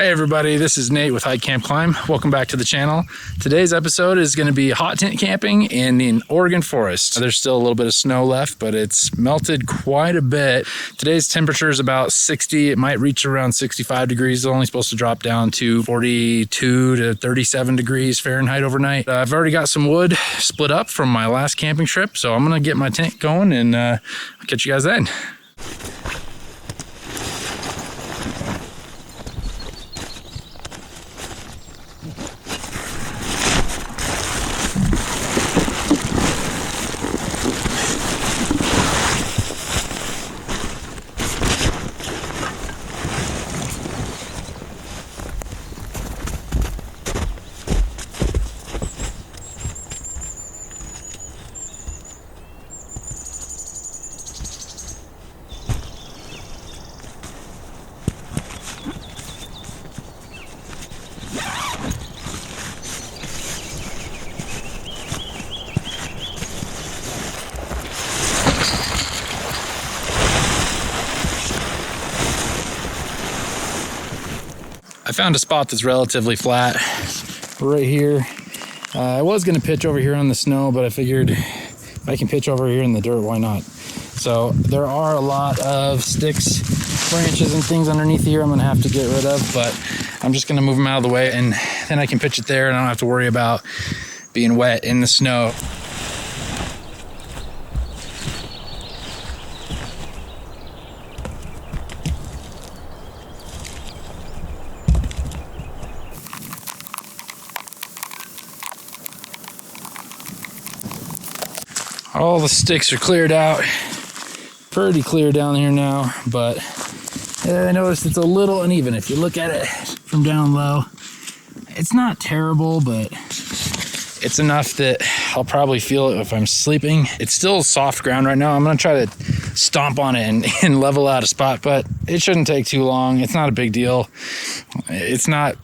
Hey everybody, this is Nate with Hike Camp Climb. Welcome back to the channel. Today's episode is going to be hot tent camping in the Oregon forest. There's still a little bit of snow left, but it's melted quite a bit. Today's temperature is about 60. It might reach around 65 degrees. It's only supposed to drop down to 42 to 37 degrees Fahrenheit overnight. I've already got some wood split up from my last camping trip, so I'm going to get my tent going and I'll catch you guys then. I found a spot that's relatively flat right here. I was going to pitch over here on the snow, but I figured if I can pitch over here in the dirt, why not? So there are a lot of sticks, branches, and things underneath here I'm going to have to get rid of, but I'm just going to move them out of the way, and then I can pitch it there and I don't have to worry about being wet in the snow. All the sticks are cleared out. Pretty clear down here now, but I noticed it's a little uneven. If you look at it from down low, it's not terrible, but it's enough that I'll probably feel it if I'm sleeping. It's still soft ground right now. I'm gonna try to stomp on it and level out a spot, but it shouldn't take too long. It's not a big deal. It's not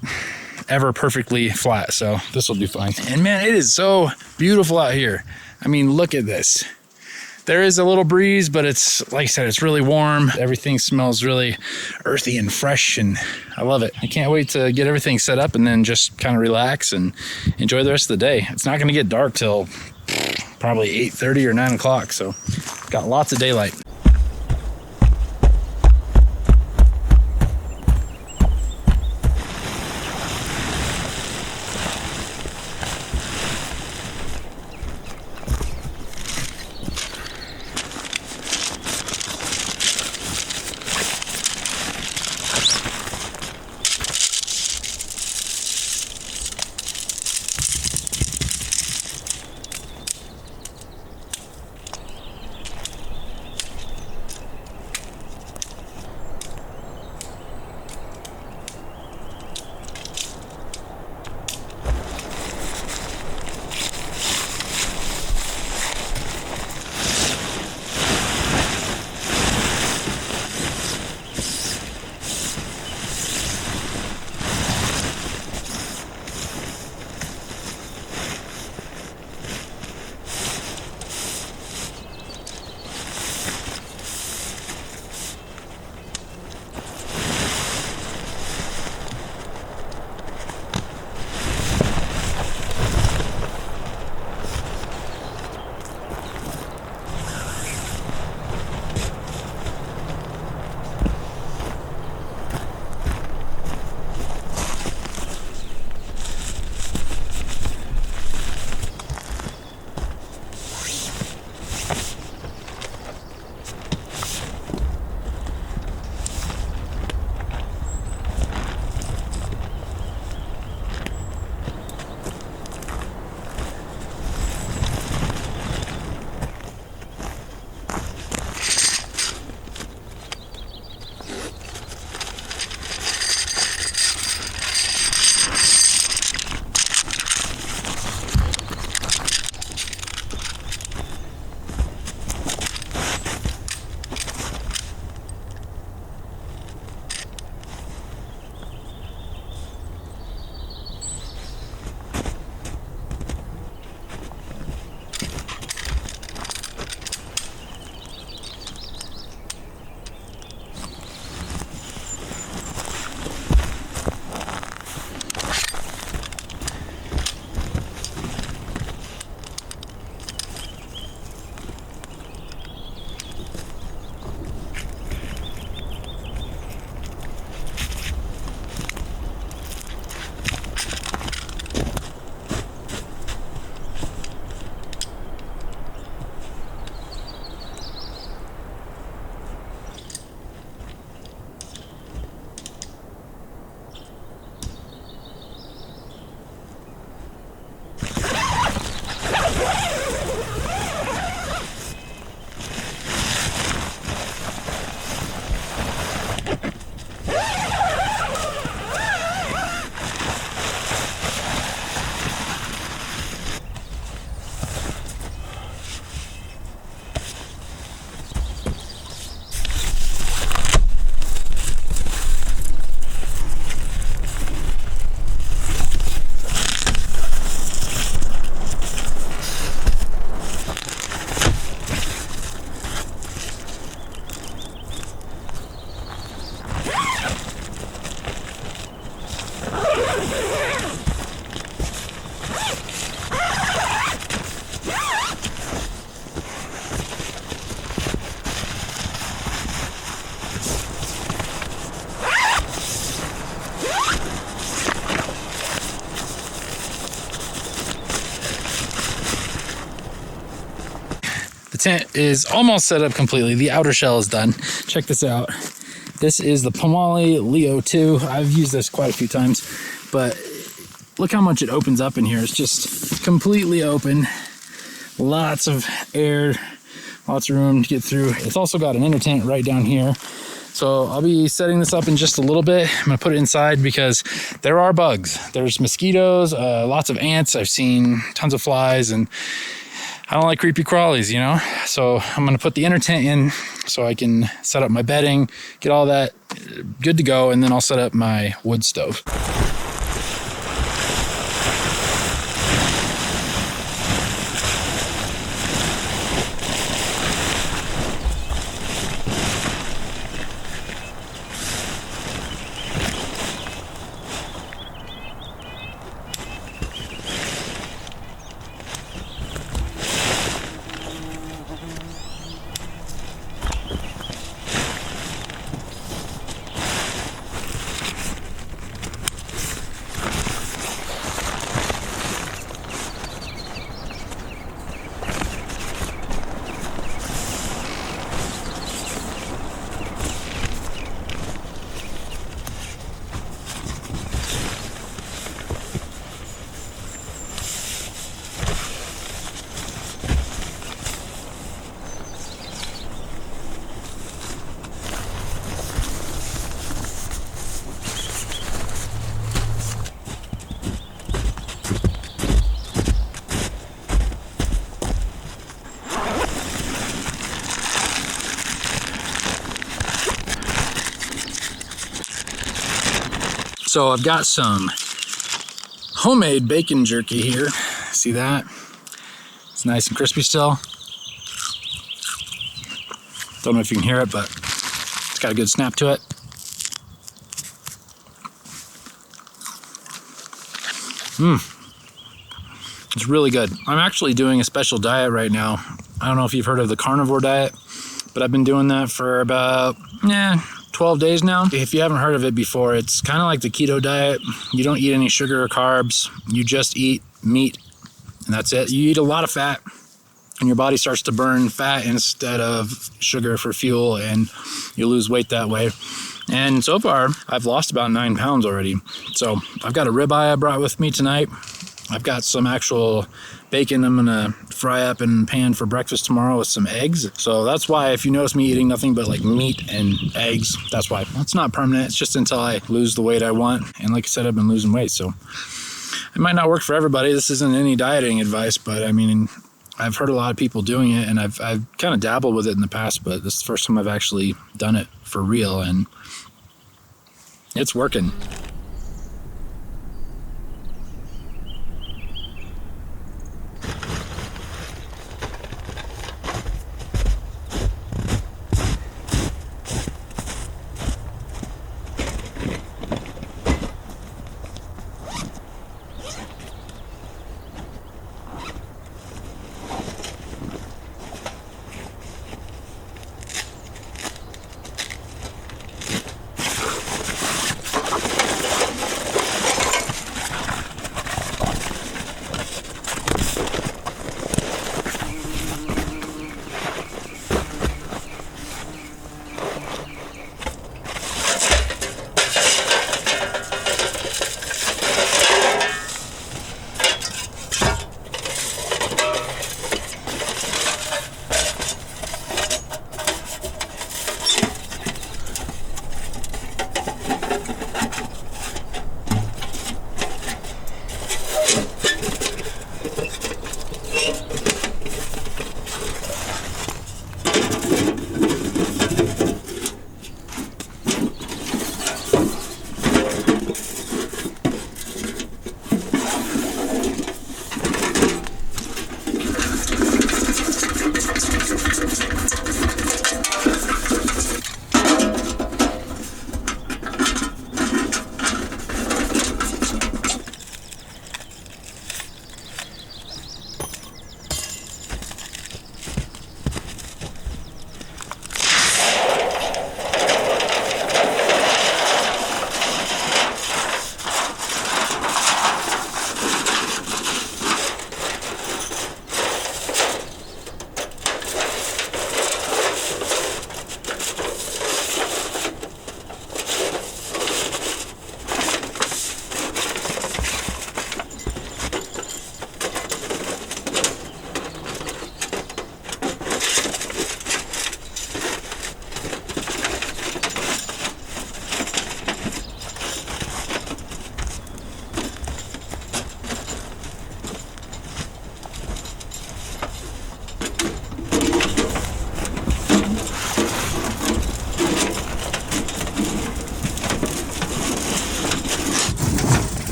ever perfectly flat, so this will do fine. And man, it is so beautiful out here. I mean, look at this. There is a little breeze, but it's, like I said, it's really warm. Everything smells really earthy and fresh, and I love it. I can't wait to get everything set up and then just kind of relax and enjoy the rest of the day. It's not gonna get dark till probably 8:30 or 9 o'clock, so got lots of daylight. The tent is almost set up completely. The outer shell is done. Check this out. This is the Pomoly Leo 2. I've used this quite a few times, but look how much it opens up in here. It's just completely open. Lots of air, lots of room to get through. It's also got an inner tent right down here. So I'll be setting this up in just a little bit. I'm gonna put it inside because there are bugs. There's mosquitoes, lots of ants. I've seen tons of flies, and I don't like creepy crawlies, you know? So I'm gonna put the inner tent in so I can set up my bedding, get all that good to go, and then I'll set up my wood stove. So I've got some homemade bacon jerky here. See that? It's nice and crispy still. Don't know if you can hear it, but it's got a good snap to it. It's really good. I'm actually doing a special diet right now. I don't know if you've heard of the carnivore diet, but I've been doing that for about 12 days now. If you haven't heard of it before, it's kind of like the keto diet. You don't eat any sugar or carbs. You just eat meat, and that's it. You eat a lot of fat, and your body starts to burn fat instead of sugar for fuel, and you lose weight that way. And so far, I've lost about 9 pounds already. So I've got a ribeye I brought with me tonight. I've got some actual bacon I'm gonna fry up in a pan for breakfast tomorrow with some eggs. So that's why if you notice me eating nothing but like meat and eggs, that's why. It's not permanent, it's just until I lose the weight I want. And like I said, I've been losing weight, so it might not work for everybody. This isn't any dieting advice, but I mean, I've heard a lot of people doing it, and I've kind of dabbled with it in the past, but this is the first time I've actually done it for real, and it's working.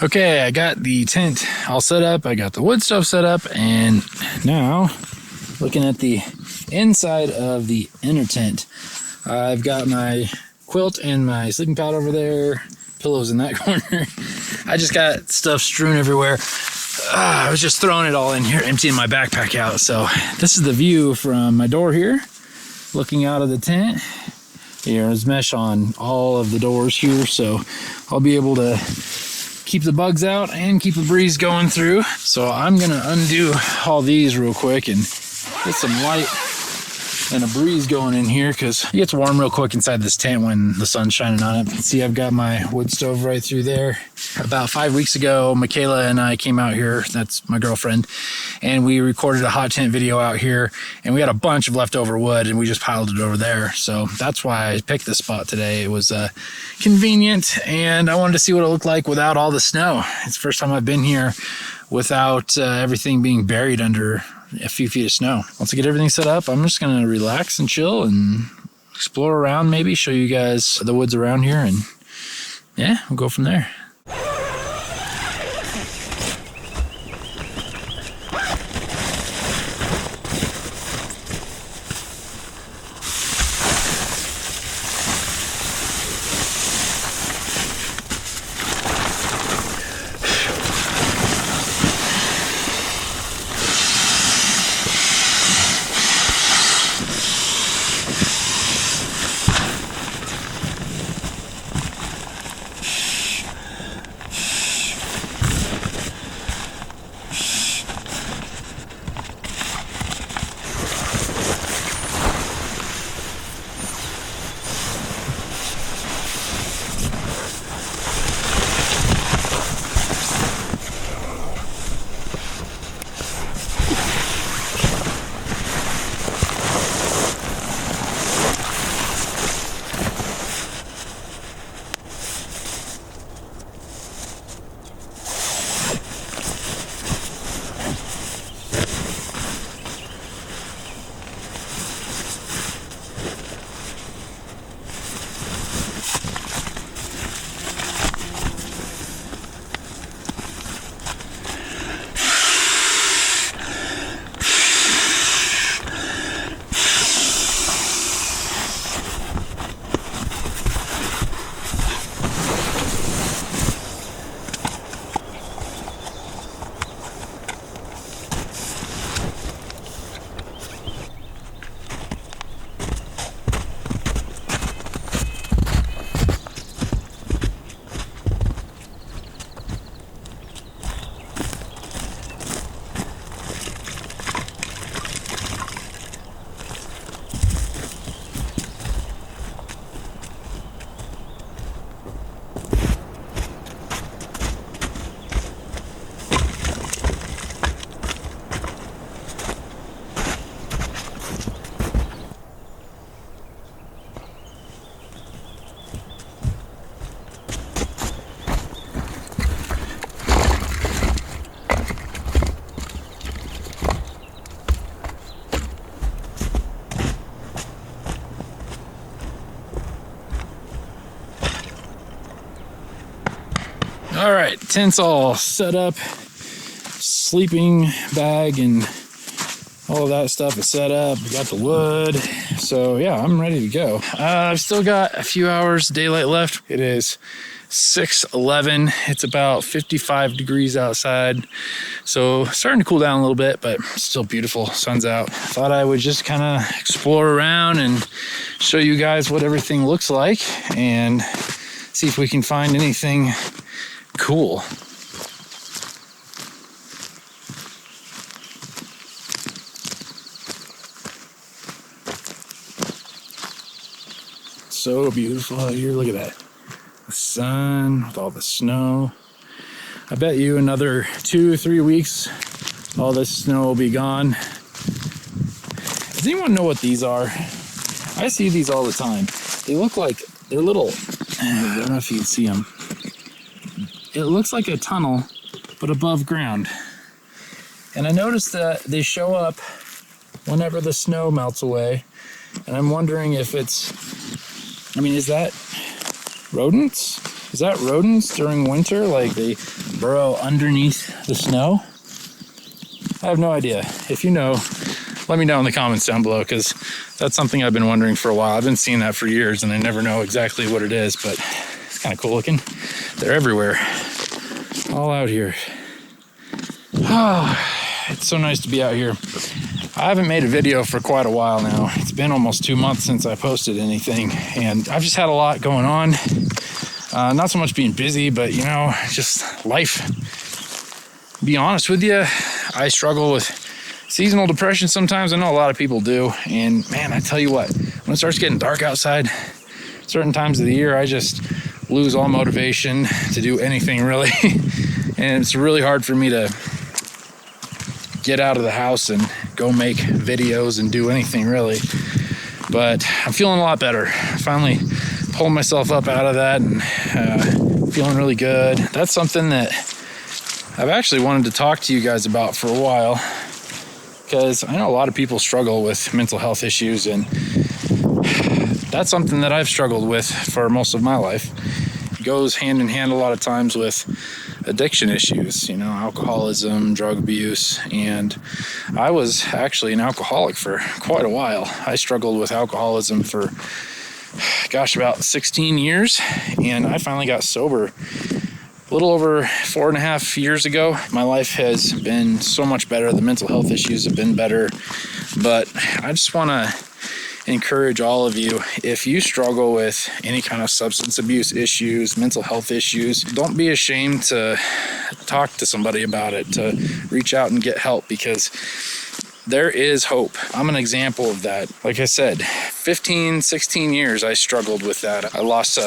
Okay, I got the tent all set up. I got the wood stove set up, and now looking at the inside of the inner tent. I've got my quilt and my sleeping pad over there, pillows in that corner. I just got stuff strewn everywhere. I was just throwing it all in here, emptying my backpack out. So this is the view from my door here, looking out of the tent. There's mesh on all of the doors here, so I'll be able to keep the bugs out and keep a breeze going through. So I'm gonna undo all these real quick and get some light and a breeze going in here, because it gets warm real quick inside this tent when the sun's shining on it. See, I've got my wood stove right through there. About 5 weeks ago, Michaela and I came out here, that's my girlfriend, and we recorded a hot tent video out here, and we had a bunch of leftover wood and we just piled it over there. So that's why I picked this spot today. It was convenient, and I wanted to see what it looked like without all the snow. It's the first time I've been here without everything being buried under a few feet of snow. Once I get everything set up, I'm just gonna relax and chill and explore around, maybe show you guys the woods around here, and yeah, we'll go from there. All right, tent's all set up. Sleeping bag and all of that stuff is set up. We got the wood. So yeah, I'm ready to go. I've still got a few hours daylight left. It is 6:11. It's about 55 degrees outside. So starting to cool down a little bit, but still beautiful. Sun's out. Thought I would just kind of explore around and show you guys what everything looks like and see if we can find anything cool. So beautiful out here. Look at that. The sun with all the snow. I bet you another 2 or 3 weeks, all this snow will be gone. Does anyone know what these are? I see these all the time. They look like they're little. I don't know if you can see them. It looks like a tunnel, but above ground. And I noticed that they show up whenever the snow melts away. And I'm wondering if it's, I mean, is that rodents? Is that rodents during winter? Like they burrow underneath the snow? I have no idea. If you know, let me know in the comments down below, because that's something I've been wondering for a while. I've been seeing that for years and I never know exactly what it is, but it's kind of cool looking. They're everywhere. All out here. It's so nice to be out here. I haven't made a video for quite a while now. It's been almost 2 months since I posted anything, and I've just had a lot going on. Not so much being busy, but you know, just life. Be honest with you, I struggle with seasonal depression sometimes. I know a lot of people do, and man, I tell you what, when it starts getting dark outside, certain times of the year, I just lose all motivation to do anything really. And it's really hard for me to get out of the house and go make videos and do anything really. But I'm feeling a lot better. Finally pulling myself up out of that and feeling really good. That's something that I've actually wanted to talk to you guys about for a while, because I know a lot of people struggle with mental health issues, and that's something that I've struggled with for most of my life. It goes hand in hand a lot of times with addiction issues, you know, alcoholism, drug abuse, and I was actually an alcoholic for quite a while. I struggled with alcoholism for, gosh, about 16 years, and I finally got sober a little over 4.5 years ago. My life has been so much better. The mental health issues have been better, but I just want to encourage all of you, if you struggle with any kind of substance abuse issues, mental health issues, don't be ashamed to talk to somebody about it, to reach out and get help, because there is hope. I'm an example of that. Like I said, 15, 16 years I struggled with that. I lost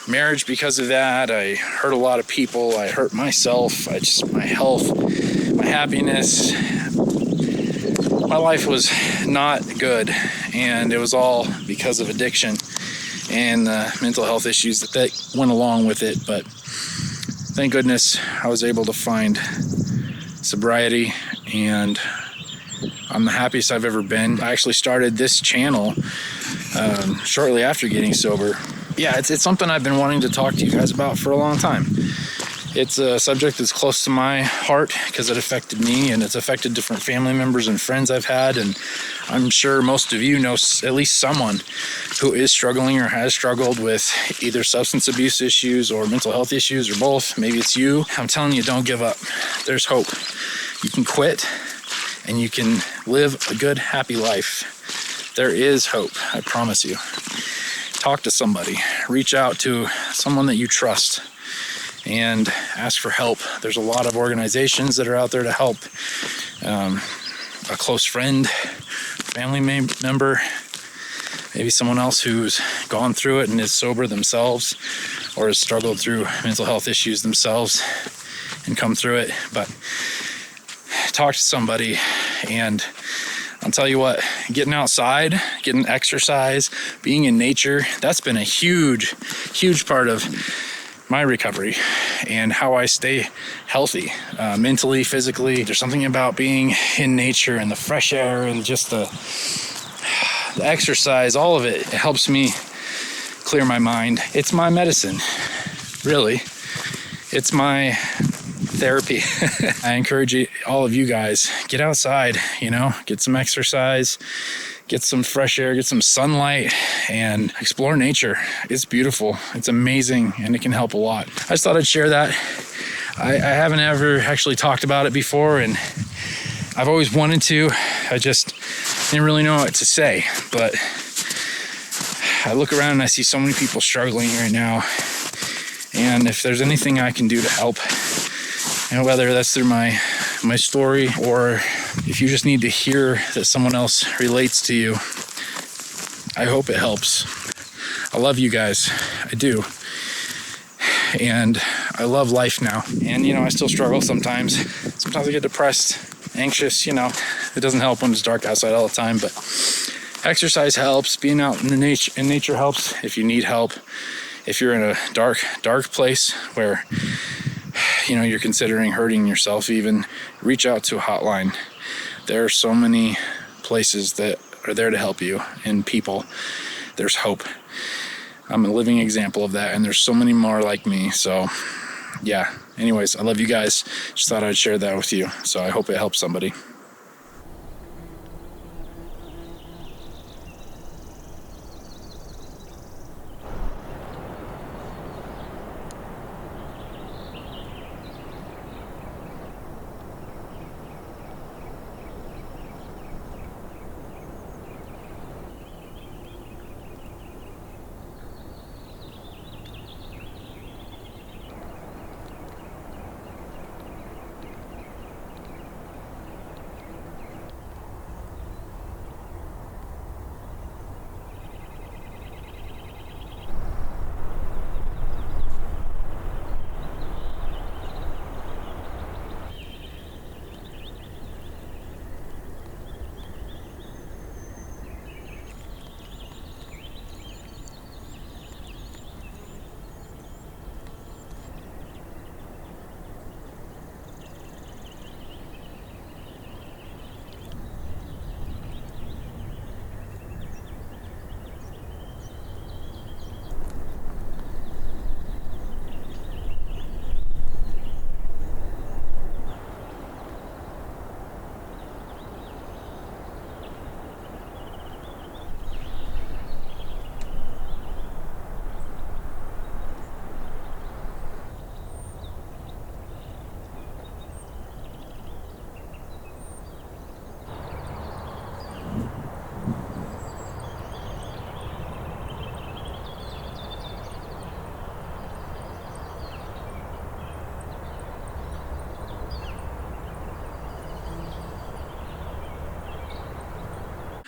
marriage because of that. I hurt a lot of people. I hurt myself. My health, my happiness. My life was not good, and it was all because of addiction and the mental health issues that went along with it. But thank goodness I was able to find sobriety, and I'm the happiest I've ever been. I actually started this channel shortly after getting sober. Yeah, it's something I've been wanting to talk to you guys about for a long time. It's a subject that's close to my heart because it affected me, and it's affected different family members and friends I've had, and I'm sure most of you know at least someone who is struggling or has struggled with either substance abuse issues or mental health issues, or both. Maybe it's you. I'm telling you, don't give up. There's hope. You can quit and you can live a good, happy life. There is hope, I promise you. Talk to somebody. Reach out to someone that you trust and ask for help. There's a lot of organizations that are out there to help. A close friend, family member, maybe someone else who's gone through it and is sober themselves, or has struggled through mental health issues themselves and come through it. But talk to somebody, and I'll tell you what, getting outside, getting exercise, being in nature, that's been a huge, huge part of my recovery and how I stay healthy, mentally, physically. There's something about being in nature and the fresh air and just the exercise, all of it. It helps me clear my mind. It's my medicine, really. It's my therapy. I encourage all of you guys, get outside, you know, get some exercise, get some fresh air, get some sunlight, and explore nature. It's beautiful. It's amazing, and it can help a lot. I just thought I'd share that. I haven't ever actually talked about it before, and I've always wanted to. I just didn't really know what to say, but I look around and I see so many people struggling right now, and if there's anything I can do to help, you know, whether that's through my story, or if you just need to hear that someone else relates to you, I hope it helps. I love you guys. I do. And I love life now. And, you know, I still struggle sometimes. Sometimes I get depressed, anxious, you know. It doesn't help when it's dark outside all the time, but exercise helps. Being out in nature helps if you need help. If you're in a dark place where, you know, you're considering hurting yourself even, reach out to a hotline. There are so many places that are there to help you, and people. There's hope. I'm a living example of that, and there's so many more like me. So yeah, anyways, I love you guys. Just thought I'd share that with you. So I hope it helps somebody.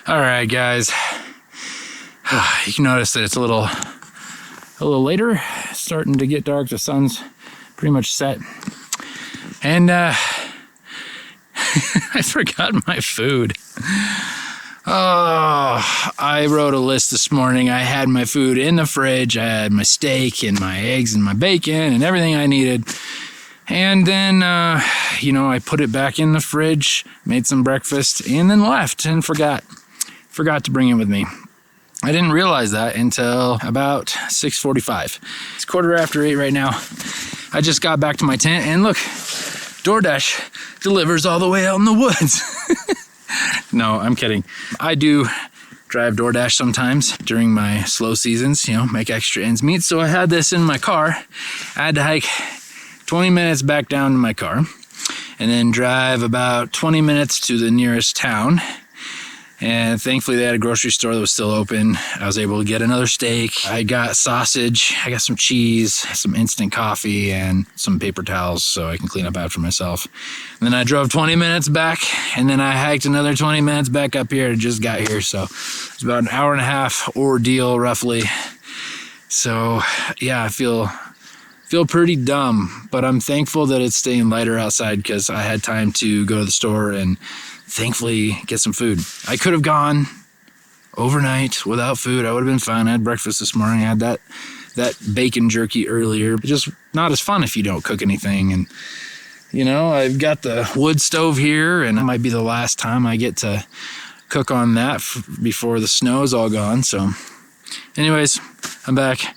All right, guys. You can notice that it's a little later, starting to get dark. The sun's pretty much set, and I forgot my food. Oh, I wrote a list this morning. I had my food in the fridge. I had my steak and my eggs and my bacon and everything I needed. And then, I put it back in the fridge, made some breakfast, and then left and forgot to bring it with me. I didn't realize that until about 6:45. It's 8:15 right now. I just got back to my tent, and look, DoorDash delivers all the way out in the woods. No, I'm kidding. I do drive DoorDash sometimes during my slow seasons, make extra ends meet. So I had this in my car. I had to hike 20 minutes back down to my car and then drive about 20 minutes to the nearest town. And thankfully they had a grocery store that was still open. I was able to get another steak. I got sausage, I got some cheese, some instant coffee, and some paper towels so I can clean up after myself. And then I drove 20 minutes back, and then I hiked another 20 minutes back up here. I just got here, so it's about an hour and a half ordeal roughly. So yeah, I feel pretty dumb, but I'm thankful that it's staying lighter outside because I had time to go to the store and thankfully get some food. I could have gone overnight without food. I would have been fine. I had breakfast this morning. I had that bacon jerky earlier. Just not as fun if you don't cook anything. And I've got the wood stove here, and it might be the last time I get to cook on that before the snow is all gone. So anyways, I'm back.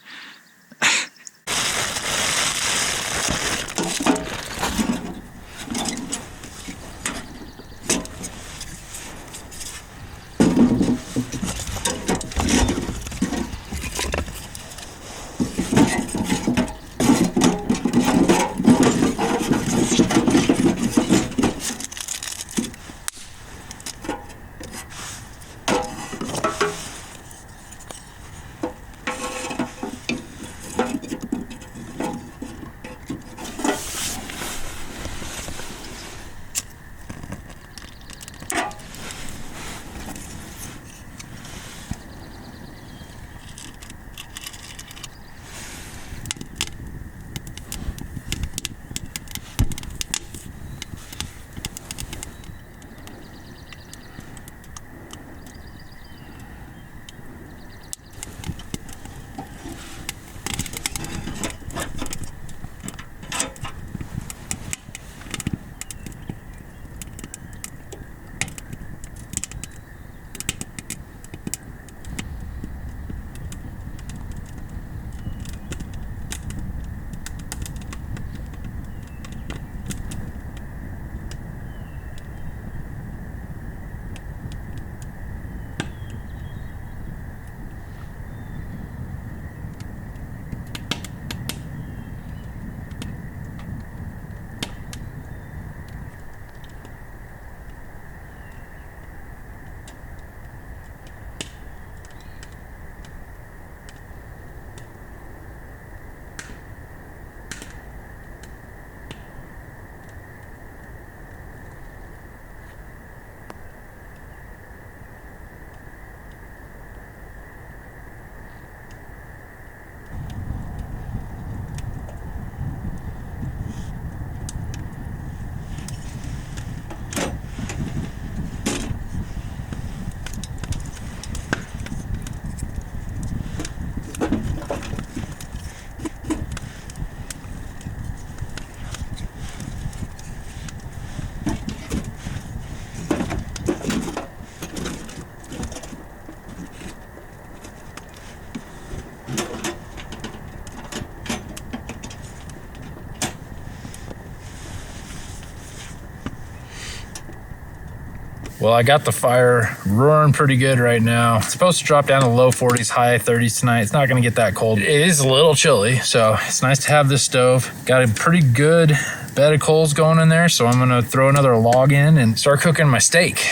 Well, I got the fire roaring pretty good right now. It's supposed to drop down to low 40s, high 30s tonight. It's not gonna get that cold. It is a little chilly, so it's nice to have this stove. Got a pretty good bed of coals going in there, so I'm gonna throw another log in and start cooking my steak.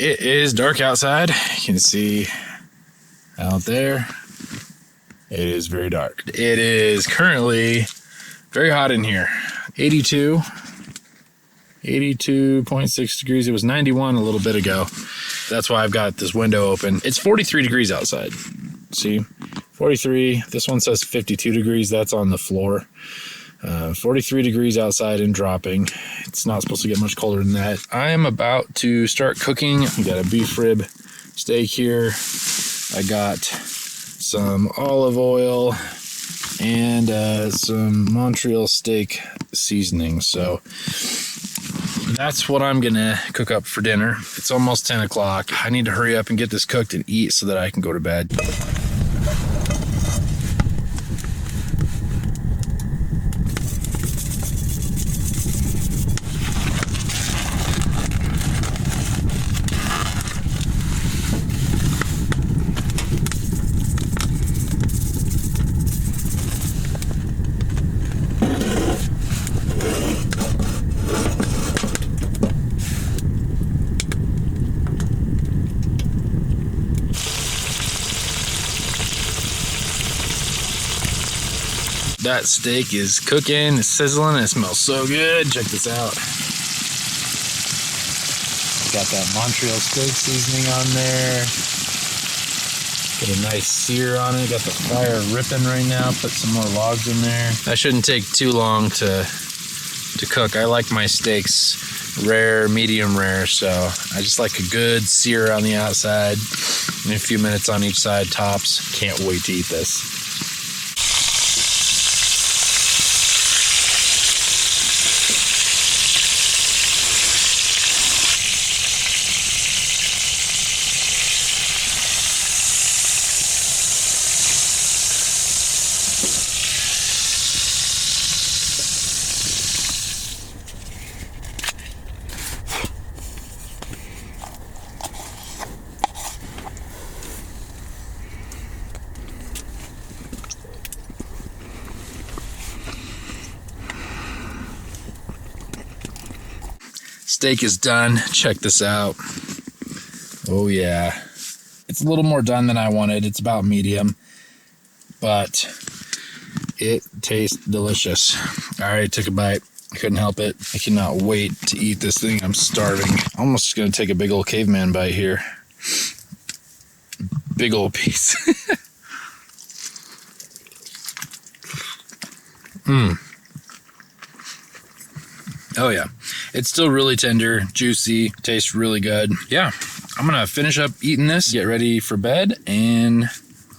It is dark outside. You can see out there. It is very dark. It is currently very hot in here. 82.6 degrees. It was 91 a little bit ago. That's why I've got this window open. It's 43 degrees outside. See, 43. This one says 52 degrees. That's on the floor. 43 degrees outside and dropping. It's not supposed to get much colder than that. I am about to start cooking. I got a beef rib steak here. I got some olive oil and some Montreal steak seasoning. So that's what I'm gonna cook up for dinner. It's almost 10 o'clock. I need to hurry up and get this cooked and eat so that I can go to bed. That steak is cooking, it's sizzling, it smells so good. Check this out. Got that Montreal steak seasoning on there. Get a nice sear on it. Got the fire ripping right now. Put some more logs in there. That shouldn't take too long to cook. I like my steaks rare, medium rare, so I just like a good sear on the outside and a few minutes on each side tops. Can't wait to eat this. Steak is done. Check this out. Oh yeah. It's a little more done than I wanted. It's about medium, but it tastes delicious. All right, took a bite. I couldn't help it. I cannot wait to eat this thing. I'm starving. Almost gonna take a big old caveman bite here. Big old piece. Oh yeah. It's still really tender, juicy, tastes really good. Yeah, I'm gonna finish up eating this, get ready for bed, and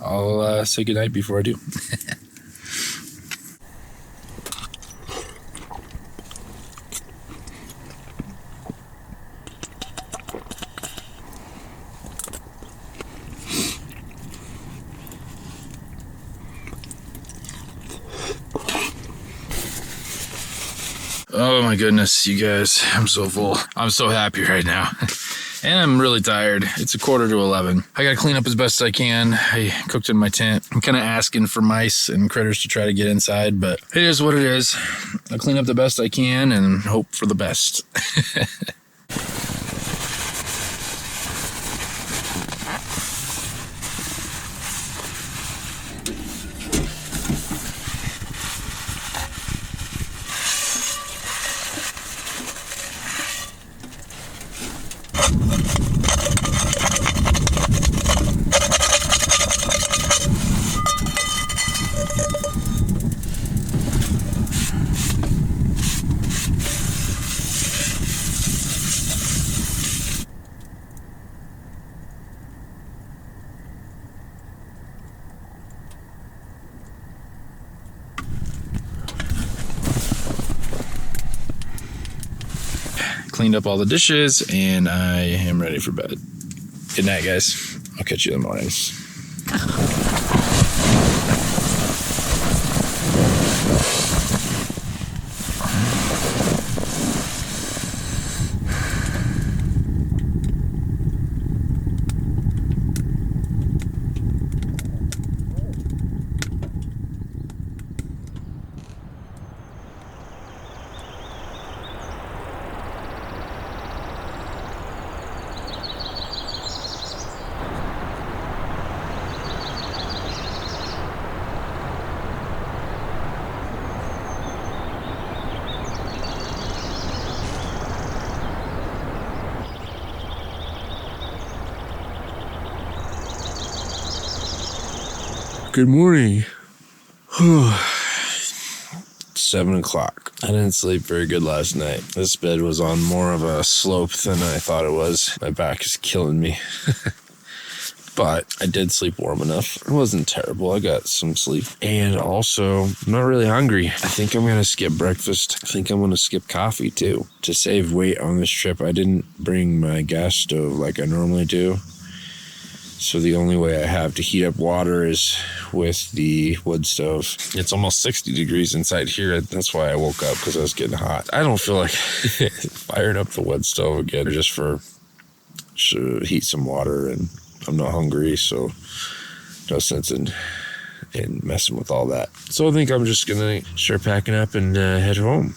I'll say goodnight before I do. Oh my goodness, you guys, I'm so full. I'm so happy right now. And I'm really tired. It's 11:15. I gotta clean up as best I can. I cooked in my tent. I'm kind of asking for mice and critters to try to get inside, but it is what it is. I'll clean up the best I can and hope for the best. cleaned up all the dishes, and I am ready for bed. Good night, guys. I'll catch you in the morning. Good morning. 7 o'clock. I didn't sleep very good last night. This bed was on more of a slope than I thought it was. My back is killing me. But I did sleep warm enough. It wasn't terrible. I got some sleep. And also, I'm not really hungry. I think I'm going to skip breakfast. I think I'm going to skip coffee too. To save weight on this trip, I didn't bring my gas stove like I normally do. So the only way I have to heat up water is with the wood stove. It's almost 60 degrees inside here. That's why I woke up, because I was getting hot. I don't feel like firing up the wood stove again just to heat some water, and I'm not hungry, so no sense in messing with all that. So I think I'm just gonna start packing up and head home.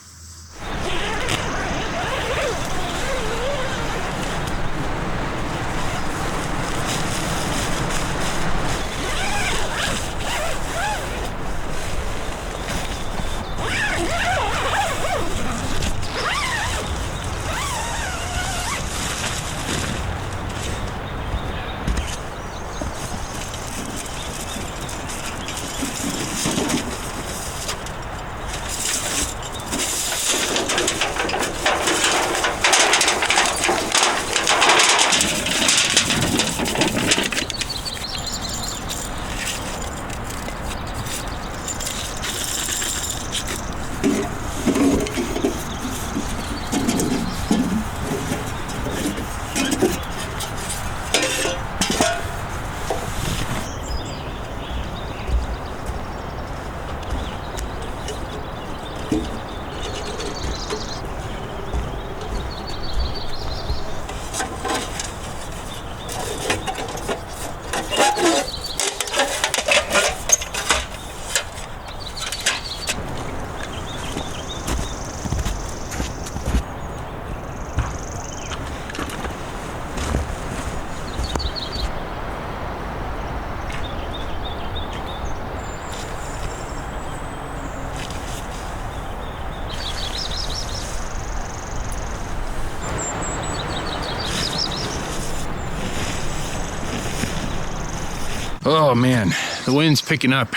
Oh man, the wind's picking up.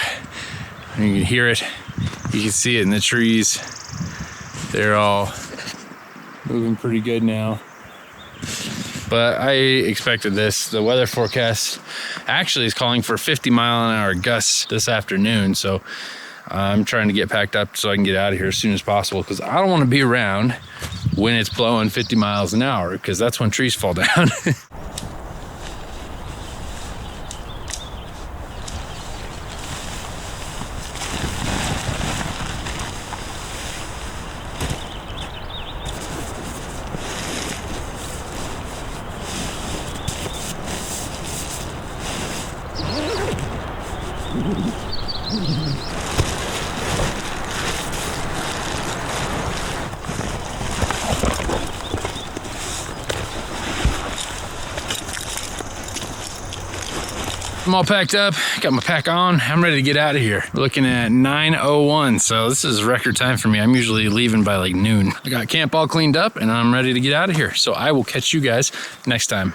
You can hear it. You can see it in the trees. They're all moving pretty good now. But I expected this. The weather forecast actually is calling for 50-mile-an-hour gusts this afternoon. So I'm trying to get packed up so I can get out of here as soon as possible, because I don't want to be around when it's blowing 50 miles an hour, because that's when trees fall down. I'm all packed up, got my pack on, I'm ready to get out of here. We're looking at 9:01, so this is record time for me. I'm usually leaving by like noon. I got camp all cleaned up and I'm ready to get out of here. So I will catch you guys next time.